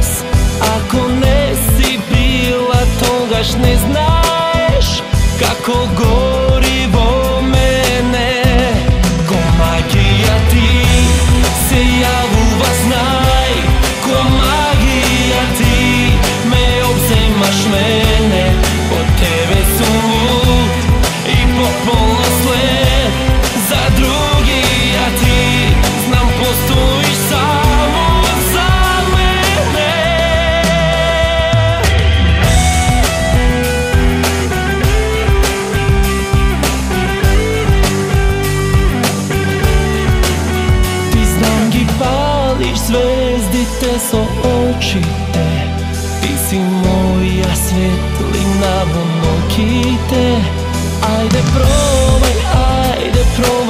nas. Ako ne si bila, togaš ne znaš kako gorivo mene. Ko magija ti se javuva, znaj, ko magija ti me obzemaš mene. Od tebe sam lud i potpuno slep, za drugi ja ti znam postojiš samo za mene. Ti znam gi pališ zvezdite so očite, ti si moja svjetlina vonokite. Ajde probaj, ajde probaj